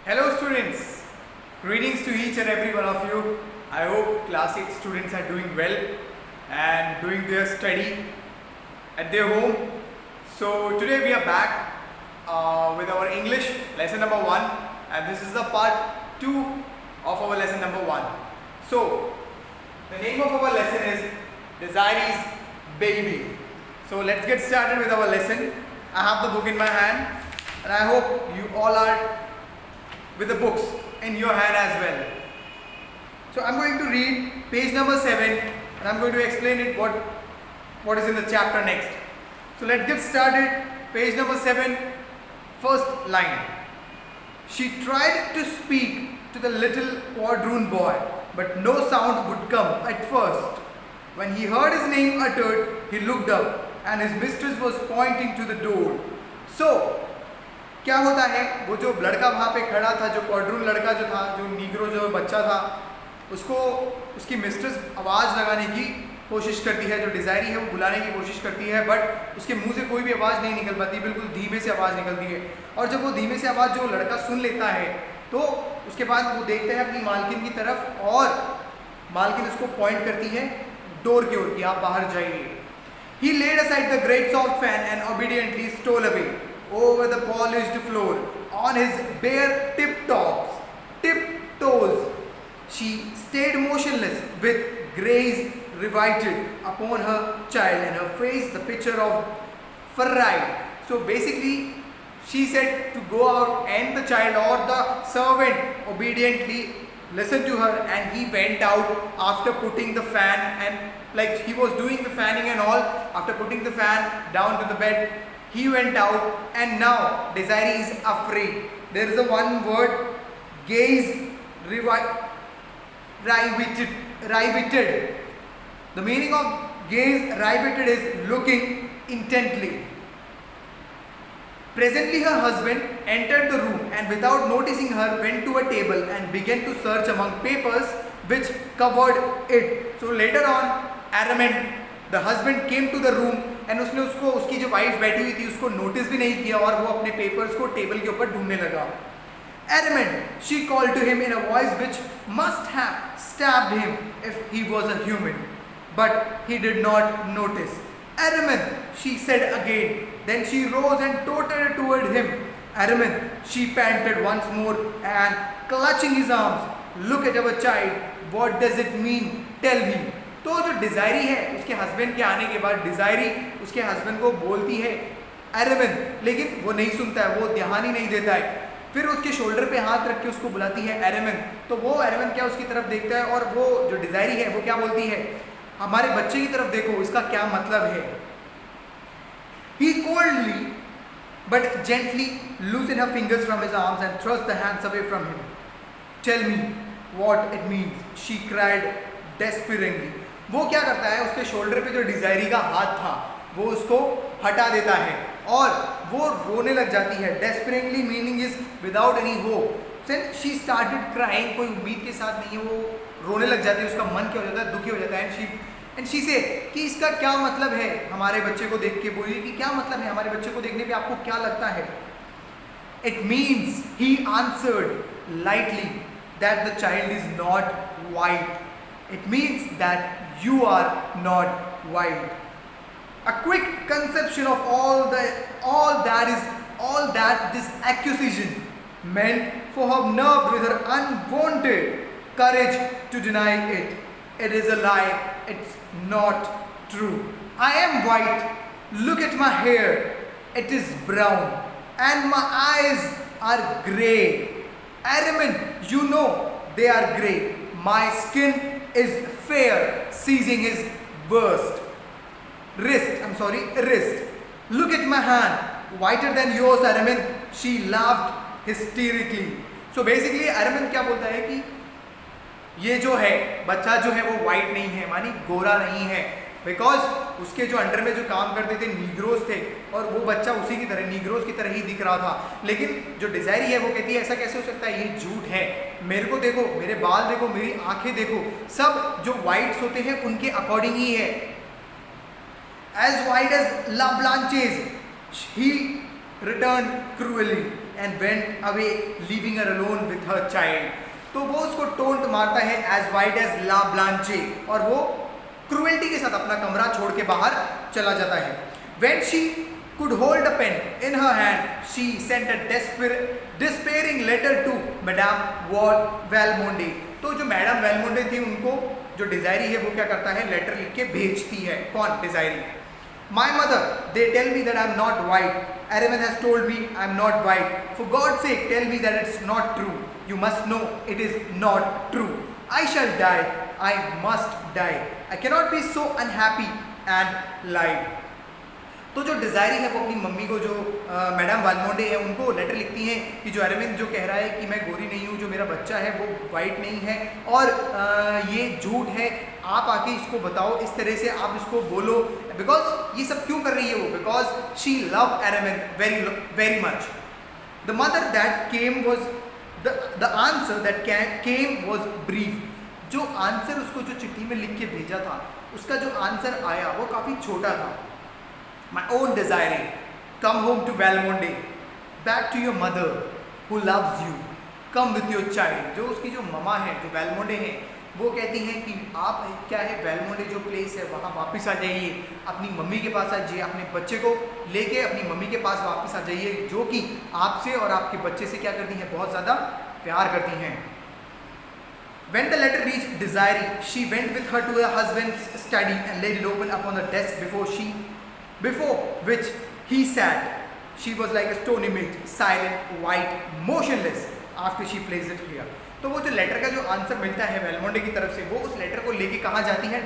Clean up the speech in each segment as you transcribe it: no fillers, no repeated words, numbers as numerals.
Hello students, greetings to each and every one of you. I hope class 8 students are doing well and doing their study at their home. So today we are back with our English lesson number 1, and this is the part 2 of our lesson number 1. So the name of our lesson is Desirie's Baby. So let's get started with our lesson. I have the book in my hand and I hope you all are with the books in your hand as well. So I'm going to read page number 7 and I'm going to explain it what is in the chapter next. So let's get started. Page number 7, first line. She tried to speak to the little quadroon boy, but no sound would come at first. When he heard his name uttered, he looked up and his mistress was pointing to the door. So क्या होता है, वो जो लड़का वहाँ पे खड़ा था, जो क्वाड्रून लड़का जो था, जो नीग्रो जो बच्चा था, उसको उसकी मिस्ट्रेस आवाज़ लगाने की कोशिश करती है, जो डिज़ायरी है वो बुलाने की कोशिश करती है, बट उसके मुंह से कोई भी आवाज़ नहीं निकल पाती, बिल्कुल धीमे से आवाज़ निकलती है। और जब वो धीमे से आवाज़ जो लड़का सुन लेता है तो उसके बाद वो देखता है अपनी मालकिन की तरफ और मालकिन उसको पॉइंट करती है डोर की ओर कि आप बाहर जाइए। He laid aside the great soft fan and obediently stole away over the polished floor on his bare tiptoes. She stayed motionless with gaze riveted upon her child and her face the picture of fright. So basically she said to go out, and the child or the servant obediently listened to her, and he went out after putting the fan, and like he was doing the fanning and all, after putting the fan down to the bed, he went out, and now Desiree is afraid. There is a one word, gaze riveted. The meaning of gaze riveted is looking intently. Presently her husband entered the room and without noticing her went to a table and began to search among papers which covered it. So later on, Aramined, the husband, came to the room and उसने उसको उसकी जो wife बैठी हुई थी उसको notice भी नहीं किया और वो अपने पेपर्स को टेबल के ऊपर ढूंढने लगा। Aramined, she called to him in a voice which must have stabbed him if he was a human, but he did not notice. Aramined, she said again. Then she rose and tottered toward him. Aramined, she panted once more and clutching his arms, look at our child. What does it mean? Tell me. तो जो डिज़ायरी है उसके husband के आने के बाद डिज़ायरी उसके husband को बोलती है Aramined, लेकिन वो नहीं सुनता है, वो ध्यान ही नहीं देता है। फिर उसके शोल्डर पे हाथ रख के उसको बुलाती है Aramined, तो वो Aramined क्या उसकी तरफ देखता है और वो जो डिज़ायरी है वो क्या बोलती है, हमारे बच्चे की तरफ देखो, इसका क्या मतलब है। He coldly but gently loosened her fingers from his arms and thrust the hands away from him. Tell me what it means, she cried despairingly. वो क्या करता है, उसके शोल्डर पे जो डिज़ायरी का हाथ था वो उसको हटा देता है और वो रोने लग जाती है। Despairingly meaning is without any hope. Then she started crying, कोई उम्मीद के साथ नहीं है, वो रोने लग जाती है, उसका मन क्या हो जाता है, दुखी हो जाता है। एंड शी से कि इसका क्या मतलब है, हमारे बच्चे को देख के बोली कि क्या मतलब है, हमारे बच्चे को देखने पे आपको क्या लगता है। It means, he answered lightly, that the child is not white. It means that you are not white. A quick conception of all that this accusation meant for her nerve with her unwanted courage to deny it. It is a lie. It's not true. I am white. Look at my hair. It is brown. And my eyes are grey. Aramined, you know they are grey. My skin is fair. Seizing his wrist. Look at my hand. Whiter than yours, Aramined. She laughed hysterically. So basically, Aramined क्या बोलता है कि ये जो है बच्चा जो है वो वाइट नहीं है, मानी गोरा नहीं है, बिकॉज उसके जो अंडर में जो काम करते थे नीग्रोस थे और वो बच्चा उसी की तरह नीग्रोस की तरह ही दिख रहा था। लेकिन जो डिज़ायरी है वो कहती है ऐसा कैसे हो सकता है, ये झूठ है, मेरे को देखो, मेरे बाल देखो, मेरी आंखें देखो, सब जो वाइट्स होते हैं उनके अकॉर्डिंग ही है। As white as la Blanche's, he returned cruelly. and went away, leaving her alone with her child. तो वो उसको टोंट मारता है as white as La Blanche, और वो क्रूएल्टी के साथ अपना कमरा छोड़ के बाहर चला जाता है. When she could hold a pen in her hand, she sent a despairing letter to Madame Valmont. तो जो मैडम वेलमोंडे थी, उनको जो डिजायरी है वो क्या करता है, लेटर लिख के भेजती है. कौन? डिजायरी. My mother, they tell me that I'm not white. Aramin has told me I'm not white. For God's sake, tell me that it's not true. You must know it is not true. I shall die. I must die. I cannot be so unhappy and lie. तो जो डिज़ायरी है वो अपनी mummy को, जो madam वालमोंडे है, उनको letter लिखती हैं कि जो अरविंद जो कह रहा है कि मैं गोरी नहीं हूँ, जो मेरा बच्चा है वो वाइट नहीं है, और ये झूठ है, आप आके इसको बताओ, इस तरह से आप इसको बोलो. बिकॉज ये सब क्यों कर रही है वो? Because she love Arvind very very much. The mother that came was the answer that came was brief. जो आंसर उसको जो चिट्ठी में लिख के भेजा था, उसका जो आंसर आया वो काफ़ी छोटा था. My own Desiree, come home to Valmont, back to your mother who loves you. Come with your child. जो उसकी जो ममा है, जो वेलमोंडे है, वो कहती हैं कि आप क्या है, वेलमोंडे जो प्लेस है वहाँ वापस आ जाइए, अपनी मम्मी के पास आ जाइए, अपने बच्चे को लेके अपनी मम्मी के पास वापस आ जाइए, जो कि आपसे और आपके बच्चे से क्या करती हैं, बहुत ज़्यादा प्यार करती हैं. When the letter reached Desiree, she went with her to her husband's study and laid it open upon the desk before which he sat. She was like a stone image, silent, white, motionless after she placed it here. तो वो जो letter का जो answer मिलता है वेलमोंडे की तरफ से, वो उस लेटर को लेके कहाँ जाती है,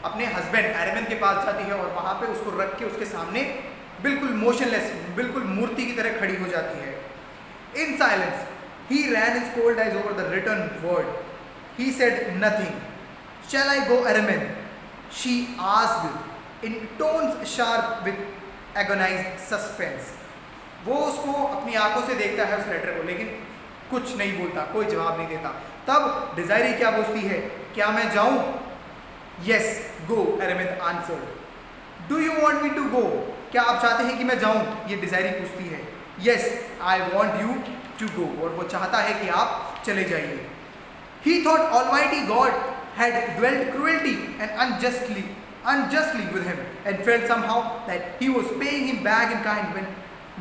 अपने हस्बैंड अरविंद के पास जाती है, और वहाँ पे उसको रख के उसके सामने बिल्कुल मोशनलेस, बिल्कुल मूर्ति की तरह खड़ी हो जाती है. In silence, he ran his cold eyes over the written word. He said nothing. Shall I go, Aramin? She asked in tones sharp with agonized suspense. वो उसको अपनी आंखों से देखता है उस लेटर को, लेकिन कुछ नहीं बोलता, कोई जवाब नहीं देता. तब डिजायरी क्या पूछती है, क्या मैं जाऊं? Yes, go, Aramin answered. Do you want me to go? क्या आप चाहते हैं कि मैं जाऊं? ये डिजायरी पूछती है. Yes, I want you to go. और वो चाहता है कि आप चले जाइए. He thought Almighty God had dwelt cruelty and unjustly with him, and felt somehow that he was paying him back in kind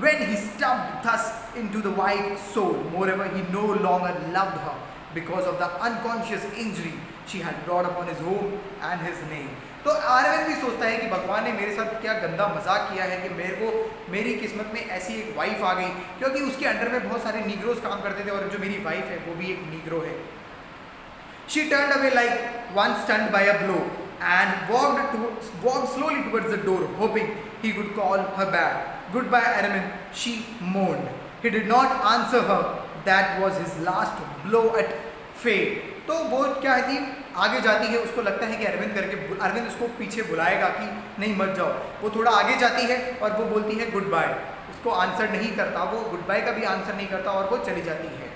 when he stabbed thus into the white soul. Moreover, he no longer loved her because of the unconscious injury she had brought upon his home and his name. तो अरविंद भी सोचता है कि भगवान ने मेरे साथ क्या गंदा मजाक किया है कि मेरे को मेरी किस्मत में ऐसी एक वाइफ आ गई, क्योंकि उसके अंडर में बहुत सारे नीग्रोज काम करते थे, और जो मेरी वाइफ है वो भी एक नीग्रो है. She turned away like one stunned by a blow and walked slowly towards the door, hoping he could call her back. Goodbye, Aramin, she moaned. He did not answer her. That was his last blow at fate. तो वो क्या है कि आगे जाती है, उसको लगता है कि अरविंद उसको पीछे बुलाएगा कि नहीं मत जाओ. वो थोड़ा आगे जाती है और वो बोलती है गुड बाय. उसको आंसर नहीं करता, वो गुड बाय का भी आंसर नहीं करता, और वो चली जाती है.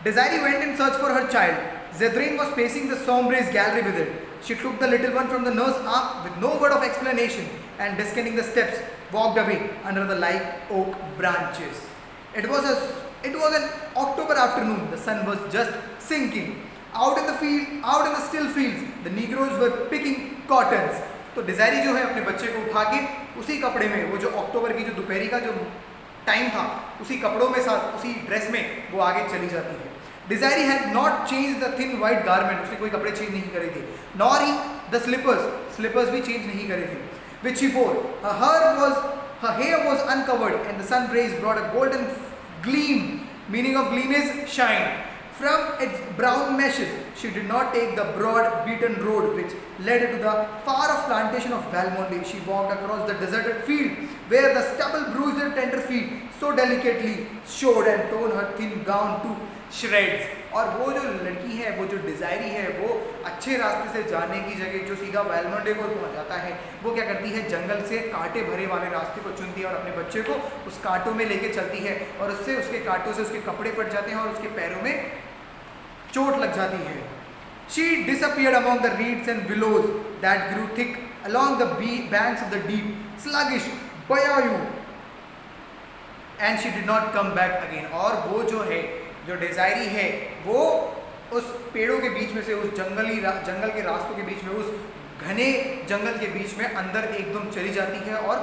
Desiree went in search for her child. Zedrine was pacing the Sombres gallery with it. She took the little one from the nurse's arm with no word of explanation, and descending the steps, walked away under the live oak branches. It was an October afternoon. The sun was just sinking. Out in the still fields, the Negroes were picking cottons. तो डिजायरी जो है अपने बच्चे को उठा के उसी कपड़े में, वो जो अक्टूबर की जो दोपहरी का जो टाइम था, उसी कपड़ों में साथ उसी ड्रेस में वो आगे चली जाती है. Desiree had not changed the thin white garment. उसने कोई कपड़े चेंज नहीं करे थे. Nor he the slippers भी चेंज नहीं करे थे. Which she wore. Her hair was uncovered, and the sun rays brought a golden gleam. Meaning of gleam is shine. From its brown meshes, she did not take the broad beaten road which led to the far-off plantation of Valmont. She walked across the deserted field where the stubble bruised her tender feet so delicately showed and torn her thin gown to shreds. और वो जो लड़की है, वो जो डिजायरी है, वो अच्छे रास्ते से जाने की जगह जो सीधा वेलमोंडे को पहुंच जाता है, वो क्या करती है, जंगल से कांटे भरे वाले रास्ते को चुनती है और अपने बच्चे को उस कांटों में लेके चलती है, और उससे उसके कांटों से उसके कपड़े फट जाते हैं और उसके पैरों में चोट लग जाती है. She disappeared among the reeds and willows that grew thick along the banks of the deep, sluggish bayou and she did not come back again. और वो जो है, जो डिजायरी है, वो उस पेड़ों के बीच में से, उस जंगल के रास्तों के बीच में, उस घने जंगल के बीच में अंदर एकदम चली जाती है और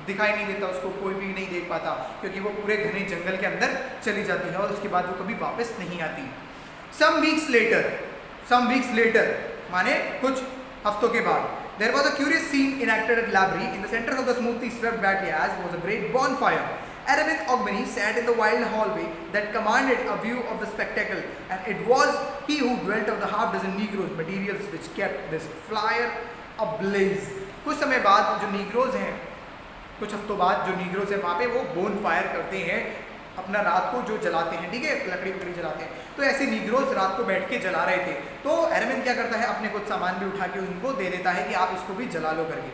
दिखाई नहीं देता उसको, कोई भी नहीं देख पाता क्योंकि वो पूरे घने जंगल के अंदर चली जाती है और उसके बाद वो कभी वापस नहीं आती. Some weeks later माने कुछ हफ्तों के बाद, there was a curious scene enacted at Labri. In the center of the smoothly swept backyard was a great bonfire. Araminth Ogmeni sat in the wild hallway that commanded a view of the spectacle, and it was he who dwelt of the half-dozen Negroes materials which kept this fire ablaze. कुछ समय बाद जो Negroes हैं, कुछ हफ्तों बाद जो Negroes हैं वहाँ पे वो बोन फायर करते हैं, अपना रात को जो जलाते हैं, ठीक है, लकड़ी जलाते हैं. तो ऐसे नीग्रोज रात को बैठ के जला रहे थे. तो एरमिन क्या करता है, अपने कुछ सामान भी उठा के उनको दे देता है कि आप इसको भी जला लो करके.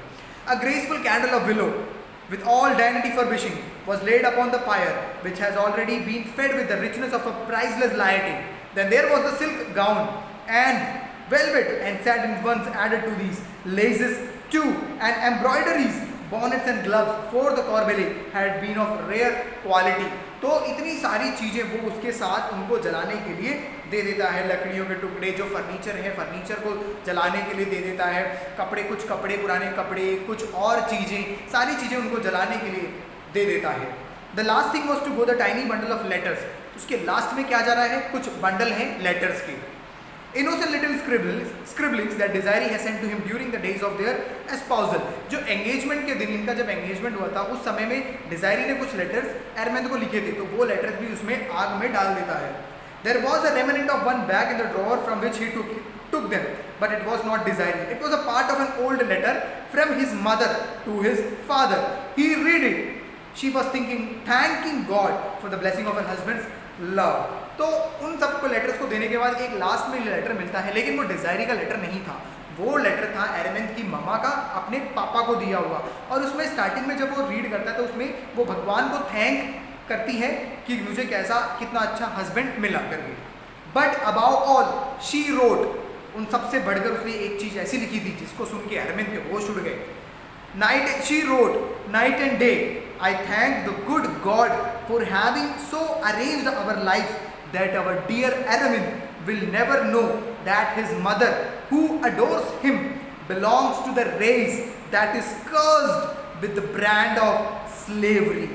A graceful candle of willow with all dainty furbishing was laid upon the pyre, which has already been fed with the richness of a priceless laity. Then there was the silk gown and velvet and satin ones added to these, laces too and embroideries, bonnets and gloves for the corbelly had been of rare quality. तो इतनी सारी चीज़ें वो उसके साथ उनको जलाने के लिए दे देता है. लकड़ियों के टुकड़े, जो फर्नीचर है, फर्नीचर को जलाने के लिए दे देता है. कुछ कपड़े, पुराने कपड़े, कुछ और चीज़ें, सारी चीज़ें उनको जलाने के लिए दे देता है. The last thing was to go the tiny bundle of letters. उसके लास्ट में क्या जा रहा है, कुछ बंडल हैं लेटर्स के. Innocent little scribblings that Desiree has sent to him during the days of their espousal. जो एंगेजमेंट के दिन, इनका जब एंगेजमेंट हुआ था उस समय में डिजायरी ने कुछ लेटर्स एरमेंथ को लिखे थे, तो वो लेटर्स भी उसमें आग में डाल देता है. There was a remnant of one bag in the drawer from which he took them, but it was not Desiree. It was a part of an old letter from his mother to his father. He read it. She was thanking God for the blessing of her husband's love. तो उन सबको letters को देने के बाद एक last में letter मिलता है, लेकिन वो डिजायरी का लेटर नहीं था. वो लेटर था एरमेंथ की मम्मा का अपने पापा को दिया हुआ. और उसमें स्टार्टिंग में जब वो रीड करता है तो उसमें वो भगवान को थैंक करती है कि मुझे कितना अच्छा हस्बैंड मिला करके. But above all she wrote, उन सबसे बढ़कर उसने एक चीज़ ऐसी लिखी थी जिसको सुन के एरमेंथ के होश उड़ गए. She wrote, night and day, I thank the good God for having so arranged our lives that our dear Aramin will never know that his mother, who adores him, belongs to the race that is cursed with the brand of slavery.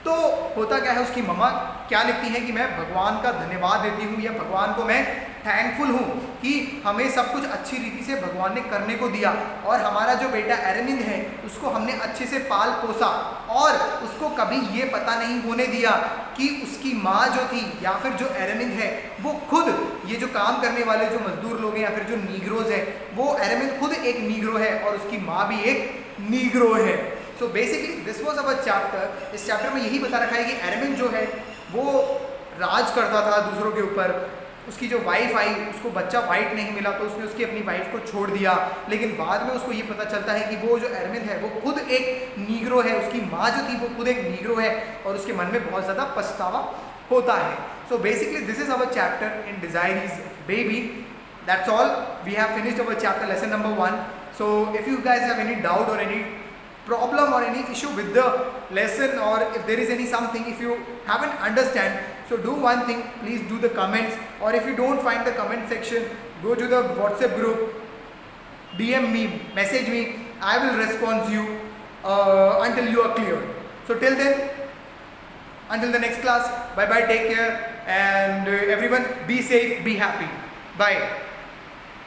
तो होता क्या है, उसकी मम्मा क्या लिखती है कि मैं भगवान का धन्यवाद देती हूँ या भगवान को मैं थैंकफुल हूँ कि हमें सब कुछ अच्छी रीति से भगवान ने करने को दिया और हमारा जो बेटा एरमिन है उसको हमने अच्छे से पाल पोसा और उसको कभी ये पता नहीं होने दिया कि उसकी माँ जो थी या फिर जो एरमिन है वो खुद ये जो काम करने वाले जो मजदूर लोग हैं या फिर जो नीग्रोज है, वो एरमिन खुद एक नीग्रो है और उसकी माँ भी एक नीग्रो है. So basically this was our chapter. इस चैप्टर में यही बता रखा है कि एरमिन जो है वो राज करता था दूसरों के ऊपर. उसकी जो वाइफ आई उसको बच्चा वाइट नहीं मिला तो उसने उसकी अपनी वाइफ को छोड़ दिया, लेकिन बाद में उसको ये पता चलता है कि वो जो एरमिन है वो खुद एक नीग्रो है, उसकी माँ जो थी वो खुद एक नीग्रो है और उसके मन में बहुत ज़्यादा पछतावा होता है. So basically this is our chapter in Desiree's baby. That's all. We have finished our chapter lesson number 1. So if you guys have any doubt or any problem or any issue with the lesson, or if there is any something if you haven't understand, so do one thing, please do the comments, or if you don't find the comment section, go to the WhatsApp group, DM me, message me, I will respond you until you are clear. So till then, until the next class, bye bye, take care, and everyone be safe, be happy, bye.